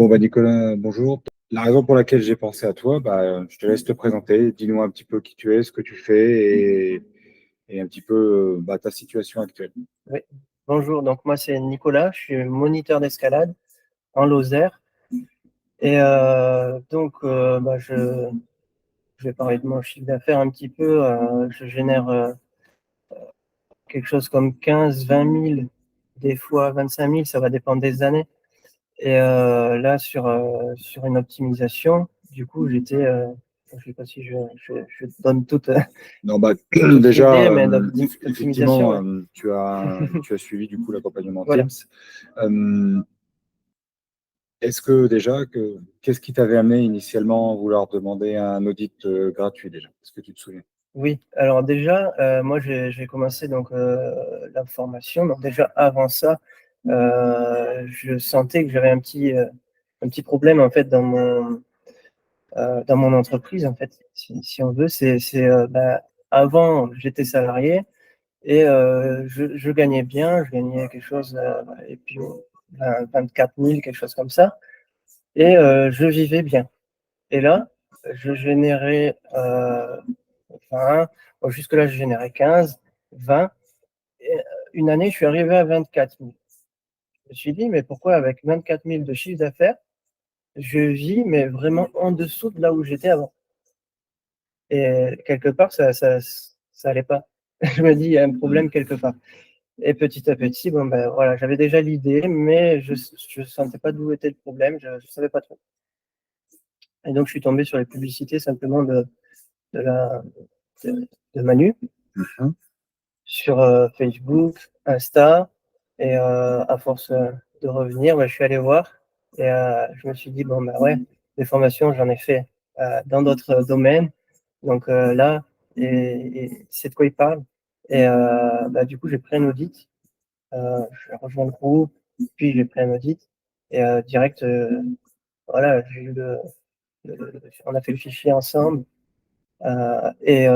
Bon, bah, Nicolas, bonjour. La raison pour laquelle j'ai pensé à toi, je te laisse te présenter. Dis-nous un petit peu qui tu es, ce que tu fais et un petit peu ta situation actuelle. Oui, bonjour. Donc, moi, c'est Nicolas. Je suis moniteur d'escalade en Lozère. Et je vais parler de mon chiffre d'affaires un petit peu. Je génère quelque chose comme 15, 20 000, des fois 25 000. Ça va dépendre des années. Et là, sur une optimisation, du coup, je ne sais pas si je donne Non, toute l'idée, déjà, mais effectivement, d'optimisation. tu as suivi du coup l'accompagnement Voilà. Teams. Euh, Est-ce que déjà, qu'est-ce qui t'avait amené initialement à vouloir demander un audit gratuit déjà? Est-ce que tu te souviens? Oui, alors déjà, moi j'ai commencé donc la formation. Donc déjà avant ça, je sentais que j'avais un petit problème en fait dans mon entreprise en fait, si on veut. Avant j'étais salarié et je gagnais bien, je gagnais quelque chose et puis 24 000 quelque chose comme ça et je vivais bien. Et là, je générais 20. Bon, jusque-là, je générais 15, 20. Et une année, je suis arrivé à 24 000. Je me suis dit, mais pourquoi avec 24 000 de chiffre d'affaires, je vis, mais vraiment en dessous de là où j'étais avant. Et quelque part, ça allait pas. Je me dis, il y a un problème quelque part. Et petit à petit, bon, ben, voilà, j'avais déjà l'idée, mais je ne sentais pas d'où était le problème, je ne savais pas trop. Et donc, je suis tombé sur les publicités simplement de, la, de Manu, Mhm. sur Facebook, Insta, et à force de revenir, je suis allé voir et je me suis dit, bon, bah ouais, des formations, j'en ai fait dans d'autres domaines. Donc là, c'est de quoi il parle. Et du coup, j'ai pris un audit, j'ai rejoint le groupe, puis j'ai pris un audit, et direct, voilà, j'ai eu on a fait le fichier ensemble, et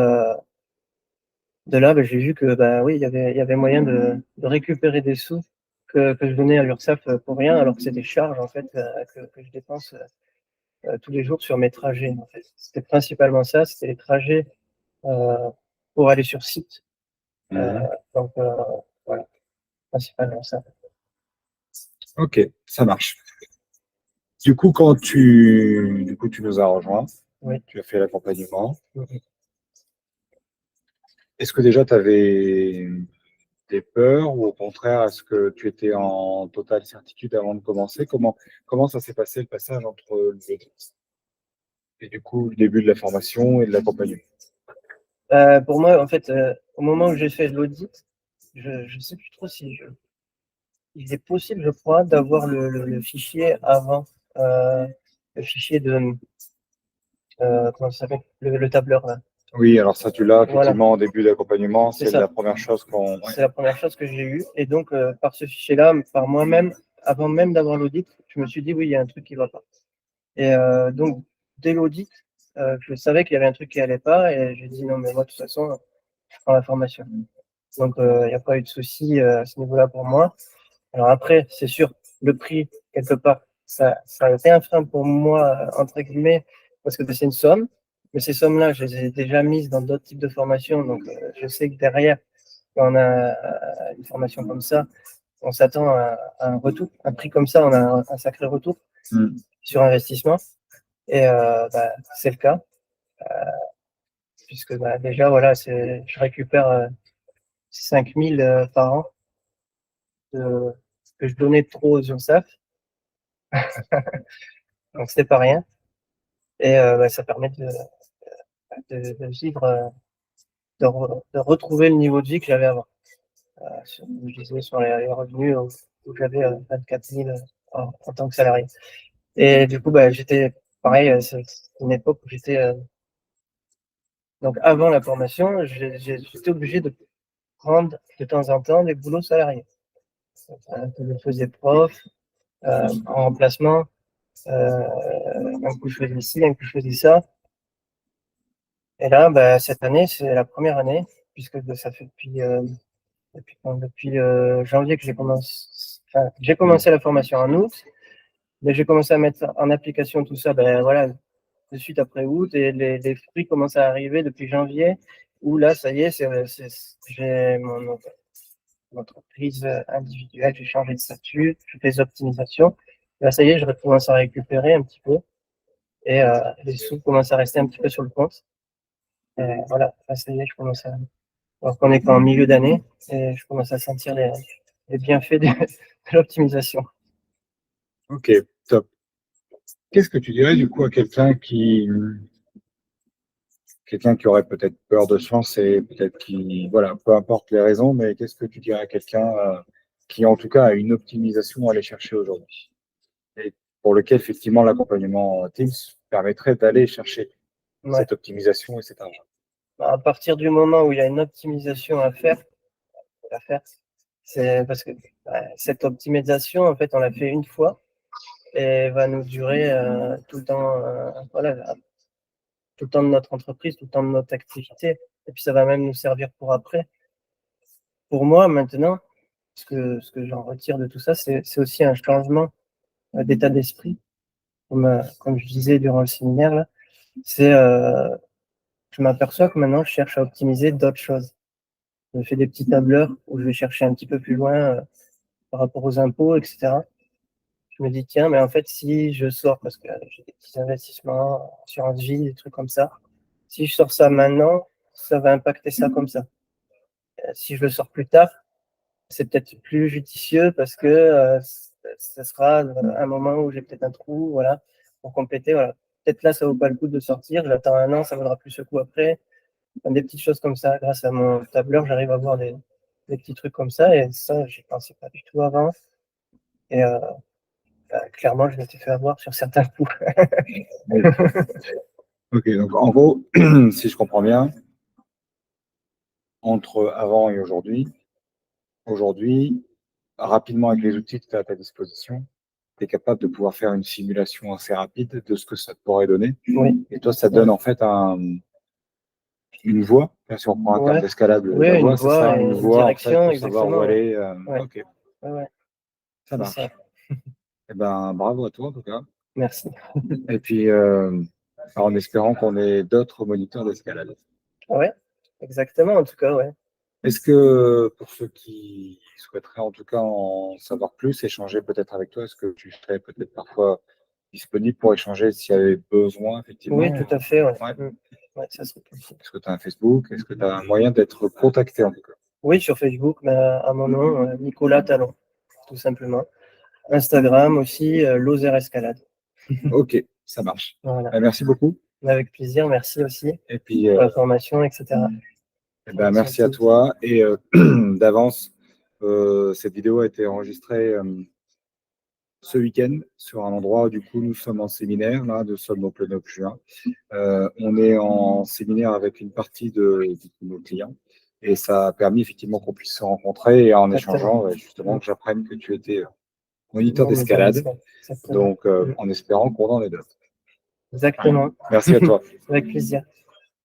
de là, j'ai vu que oui, il y avait moyen de récupérer des sous que je donnais à l'URSSAF pour rien, alors que c'est des charges en fait que je dépense tous les jours sur mes trajets. En fait, c'était principalement ça, c'était les trajets euh, pour aller sur site. Euh, Mhm. donc voilà, principalement ça. Ok, ça marche. Du coup, tu nous as rejoints, Oui. tu as fait l'accompagnement. Mhm. Est-ce que déjà tu avais des peurs ou au contraire, est-ce que tu étais en totale certitude avant de commencer? Comment ça s'est passé le passage entre l'audit et du coup le début de la formation et de l'accompagnement? Pour moi, en fait, au moment où j'ai fait l'audit, je ne sais plus trop si il est possible, je crois, d'avoir le fichier avant, le fichier comment ça s'appelle, le tableur là. Oui, alors ça, tu l'as Voilà, effectivement au début d'accompagnement, c'est c'est ça. la première chose qu'on. Ouais. C'est la première chose que j'ai eue. Et donc, par ce fichier-là, par moi-même, avant même d'avoir l'audit, je me suis dit, oui, il y a un truc qui ne va pas. Et donc, dès l'audit, je savais qu'il y avait un truc qui n'allait pas. Et j'ai dit, non, mais moi, de toute façon, je prends la formation. Donc, il n'y a pas eu de souci à ce niveau-là pour moi. Alors après, c'est sûr, le prix, quelque part, ça a été un frein pour moi, entre guillemets, parce que c'est une somme. Mais ces sommes-là, je les ai déjà mises dans d'autres types de formations. Donc, je sais que derrière, quand on a une formation comme ça, on s'attend à un retour. Un prix comme ça, on a un sacré retour Mm. sur investissement. Et c'est le cas, puisque déjà, voilà, je récupère 5 000 par an que je donnais trop aux URSSAF. Donc, c'est pas rien. Et ça permet de vivre, de retrouver le niveau de vie que j'avais avant. Je disais sur les revenus où j'avais 24 000 en tant que salarié. Et du coup, j'étais pareil, c'est une époque où j'étais. Donc, avant la formation, j'étais obligé de prendre de temps en temps des boulots salariés. Je faisais prof, en remplacement, un coup je faisais ci, un coup je faisais ça. Et là, cette année, c'est la première année, puisque ça fait depuis janvier que j'ai commencé la formation en août. Mais j'ai commencé à mettre en application tout ça, ben voilà, de suite après août, et les fruits commencent à arriver depuis janvier, où là, ça y est, j'ai mon entreprise individuelle, j'ai changé de statut, je fais des optimisations. Là, ça y est, je commence à récupérer un petit peu, et les sous commencent à rester un petit peu sur le compte. Et voilà, là, ça y est, je commence à. Alors qu'on est qu'en milieu d'année, et je commence à sentir les bienfaits de l'optimisation. Ok, top. Qu'est-ce que tu dirais du coup à quelqu'un qui aurait peut-être peur de se lancer, peut-être qui, voilà, peu importe les raisons, mais qu'est-ce que tu dirais à quelqu'un qui en tout cas a une optimisation à aller chercher aujourd'hui et pour lequel effectivement l'accompagnement Teams permettrait d'aller chercher Ouais. cette optimisation et cet argent? À partir du moment où il y a une optimisation à faire, c'est parce que cette optimisation, en fait, on l'a fait une fois et va nous durer tout le temps, voilà, tout le temps de notre entreprise, tout le temps de notre activité. Et puis ça va même nous servir pour après. Pour moi, maintenant, ce que j'en retire de tout ça, c'est aussi un changement d'état d'esprit. Comme je disais durant le séminaire, là, je m'aperçois que maintenant, je cherche à optimiser d'autres choses. Je fais des petits tableurs où je vais chercher un petit peu plus loin par rapport aux impôts, etc. Je me dis, tiens, mais en fait, si je sors, parce que j'ai des petits investissements, assurance vie, des trucs comme ça, si je sors ça maintenant, ça va impacter ça comme ça. Si je le sors plus tard, c'est peut-être plus judicieux parce que ça sera un moment où j'ai peut-être un trou, voilà, pour compléter, voilà. Peut-être là, ça vaut pas le coup de sortir, j'attends un an, ça vaudra plus le coup après. Des petites choses comme ça, grâce à mon tableur, j'arrive à voir des petits trucs comme ça, et ça, j'y pensais pas du tout avant. Et clairement, je m'étais fait avoir sur certains coups. Ok, donc en gros, si je comprends bien, entre avant et aujourd'hui, rapidement avec les outils que tu as à ta disposition, tu es capable de pouvoir faire une simulation assez rapide de ce que ça te pourrait donner. Oui. Et toi, ça te donne en fait une voie. Si on prend un terme d'escalade, oui, la une voie, c'est ça, une voie en fait direction, pour savoir où aller. Ouais. Ok, Ouais, ça marche. ça. Eh ben, bravo à toi en tout cas. Merci. Et puis, en espérant qu'on ait d'autres moniteurs d'escalade. Ouais, exactement, en tout cas, ouais. Est-ce que pour ceux qui souhaiteraient en tout cas en savoir plus, échanger peut-être avec toi, est-ce que tu serais peut-être parfois disponible pour échanger s'il y avait besoin, effectivement? Oui, tout à fait, ouais. Ouais. Ouais, ça serait possible. Est-ce que tu as un Facebook? Est-ce que tu as un moyen d'être contacté en tout cas? Oui, sur Facebook, à mon nom, Nicolas Talon, tout simplement. Instagram aussi, Lozère Escalade. Ok, ça marche. Voilà. Merci beaucoup. Avec plaisir, merci aussi Et puis, pour la formation, etc. merci à toi. Et d'avance, cette vidéo a été enregistrée ce week-end sur un endroit où du coup nous sommes en séminaire, là, nous sommes donc le 9 juin. On est en séminaire avec une partie de nos clients et ça a permis effectivement qu'on puisse se rencontrer et en échangeant, justement, que j'apprenne que tu étais moniteur d'escalade. Donc, en espérant qu'on en ait d'autres. Exactement. Merci à toi. Avec plaisir.